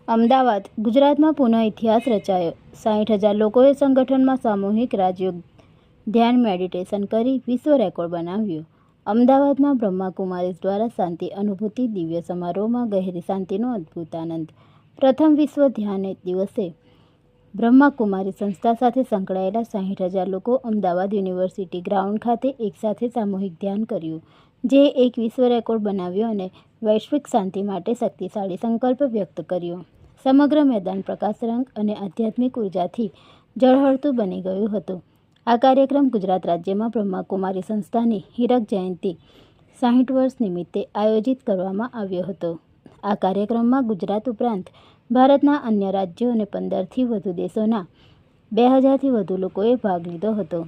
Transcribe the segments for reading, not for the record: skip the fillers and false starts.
અમદાવાદ, ગુજરાતમાં પુનઃ ઇતિહાસ રચાયો. 60,000 લોકોએ સંગઠનમાં સામૂહિક રાજયોગ ધ્યાન મેડિટેશન કરી વિશ્વ રેકોર્ડ બનાવ્યો. અમદાવાદમાં બ્રહ્માકુમારીઝ દ્વારા શાંતિ અનુભૂતિ દિવ્ય સમારોહમાં ગહેરી શાંતિનો અદ્ભુત આનંદ. પ્રથમ વિશ્વ ધ્યાન દિવસે બ્રહ્માકુમારી સંસ્થા સાથે સંકળાયેલા 60,000 લોકો અમદાવાદ યુનિવર્સિટી ગ્રાઉન્ડ ખાતે એકસાથે સામૂહિક ધ્યાન કર્યું, જે એક વિશ્વ રેકોર્ડ બનાવ્યો અને વૈશ્વિક શાંતિ માટે શક્તિશાળી સંકલ્પ વ્યક્ત કર્યો. સમગ્ર મેદાન પ્રકાશ રંગ અને આધ્યાત્મિક ઉર્જાથી ઝળહળતું બની ગયું હતું. આ કાર્યક્રમ ગુજરાત રાજ્યમાં બ્રહ્માકુમારી સંસ્થાની હીરક જયંતિ 60 વર્ષ નિમિત્તે આયોજિત કરવામાં આવ્યો હતો. આ કાર્યક્રમમાં ગુજરાત ઉપરાંત ભારતના અન્ય રાજ્યો અને 15થી વધુ દેશોના 2000થી વધુ લોકોએ ભાગ લીધો હતો.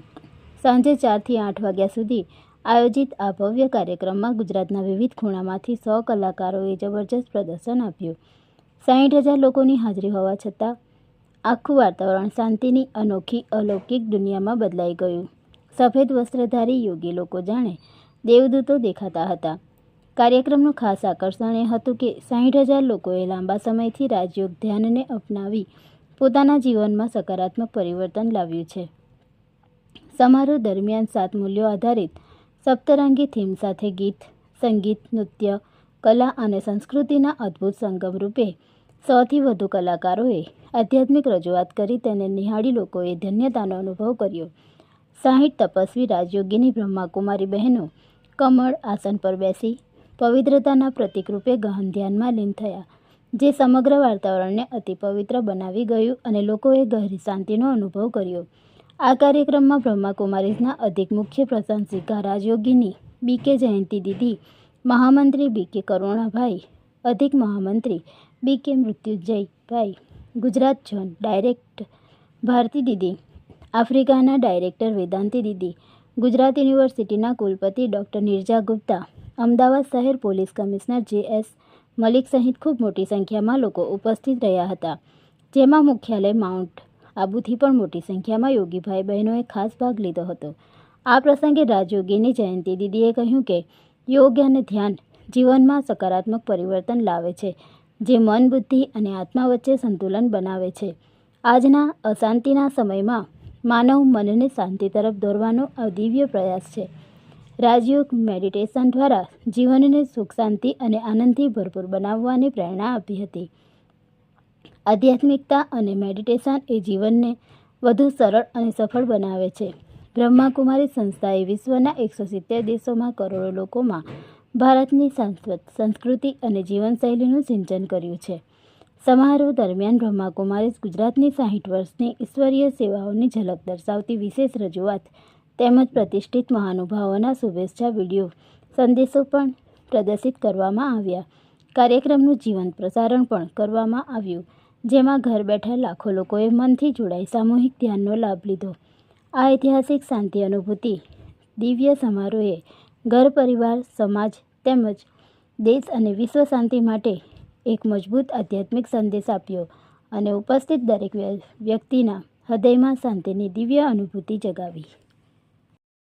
સાંજે 4 થી 8 વાગ્યા સુધી આયોજિત આ ભવ્ય કાર્યક્રમમાં ગુજરાતના વિવિધ ખૂણામાંથી 100 કલાકારોએ જબરજસ્ત પ્રદર્શન આપ્યું. 60,000 લોકોની હાજરી હોવા છતાં આખું વાતાવરણ શાંતિની અનોખી અલૌકિક દુનિયામાં બદલાઈ ગયું. સફેદ વસ્ત્રધારી યોગી લોકો જાણે દેવદૂતો દેખાતા હતા. કાર્યક્રમનું ખાસ આકર્ષણ એ હતું કે 60,000 લોકોએ લાંબા સમયથી રાજયોગ ધ્યાનને અપનાવી પોતાના જીવનમાં સકારાત્મક પરિવર્તન લાવ્યું છે. સમારોહ દરમિયાન 7 મૂલ્યો આધારિત સપ્તરંગી થીમ સાથે ગીત, સંગીત, નૃત્ય, કલા અને સંસ્કૃતિના અદ્ભુત સંગમ રૂપે 100થી વધુ કલાકારોએ આધ્યાત્મિક રજૂઆત કરી તેને નિહાળી લોકોએ ધન્યતાનો અનુભવ કર્યો. 60 તપસ્વી રાજયોગીની બ્રહ્માકુમારી બહેનો કમળ આસન પર બેસી પવિત્રતાના પ્રતીક રૂપે ગહન ધ્યાનમાં લીન થયા, જે સમગ્ર વાતાવરણને અતિ પવિત્ર બનાવી ગયું અને લોકોએ ગહેરી શાંતિનો અનુભવ કર્યો. આ કાર્યક્રમમાં બ્રહ્માકુમારીઝના અધિક મુખ્ય પ્રશંસિકા રાજયોગિની બી.કે. જયંતિ દીદી, મહામંત્રી બી.કે. કરુણાભાઈ, અધિક મહામંત્રી બી.કે. મૃત્યુંજયભાઈ, ગુજરાત ઝોન ડાયરેક્ટર ભારતી દીદી, આફ્રિકાના ડાયરેક્ટર વેદાંતી દીદી, ગુજરાત યુનિવર્સિટીના કુલપતિ ડૉ. નિર્જા ગુપ્તા, અમદાવાદ શહેર પોલીસ કમિશનર જે.એસ. મલિક સહિત ખૂબ મોટી સંખ્યામાં લોકો ઉપસ્થિત રહ્યા હતા, જેમાં મુખ્યાલય માઉન્ટ આબુથી પણ મોટી સંખ્યામાં યોગી ભાઈ બહેનોએ ખાસ ભાગ લીધો હતો. આ પ્રસંગે રાજયોગીની જયંતિ દીદીએ કહ્યું કે યોગ અને ધ્યાન જીવનમાં સકારાત્મક પરિવર્તન લાવે છે, જે મન, બુદ્ધિ અને આત્મા વચ્ચે સંતુલન બનાવે છે. આજના અશાંતિના સમયમાં માનવ મનને શાંતિ તરફ દોરવાનો આ દિવ્ય પ્રયાસ છે. રાજયોગ મેડિટેશન દ્વારા જીવનને સુખ, શાંતિ અને આનંદથી ભરપૂર બનાવવાની પ્રેરણા આપી હતી. આધ્યાત્મિકતા અને મેડિટેશન એ જીવનને વધુ સરળ અને સફળ બનાવે છે. બ્રહ્માકુમારી સંસ્થાએ વિશ્વના 170 દેશોમાં કરોડો લોકોમાં ભારતની શાશ્વત સંસ્કૃતિ અને જીવનશૈલીનું સિંચન કર્યું છે. સમારોહ દરમિયાન બ્રહ્માકુમારીઝ ગુજરાતની 60 વર્ષની ઈશ્વરીય સેવાઓની ઝલક દર્શાવતી વિશેષ રજૂઆત તેમજ પ્રતિષ્ઠિત મહાનુભાવોના શુભેચ્છા વિડીયો સંદેશો પણ પ્રદર્શિત કરવામાં આવ્યા. કાર્યક્રમનું જીવંત પ્રસારણ પણ કરવામાં આવ્યું, જેમાં ઘર બેઠા લાખો લોકોએ મનથી જોડાઈ સામૂહિક ધ્યાનનો લાભ લીધો. આ ઐતિહાસિક શાંતિ અનુભૂતિ દિવ્ય સમારોહે ઘર, પરિવાર, સમાજ તેમજ દેશ અને વિશ્વ શાંતિ માટે એક મજબૂત આધ્યાત્મિક સંદેશ આપ્યો અને ઉપસ્થિત દરેક વ્યક્તિના હૃદયમાં શાંતિની દિવ્ય અનુભૂતિ જગાવી.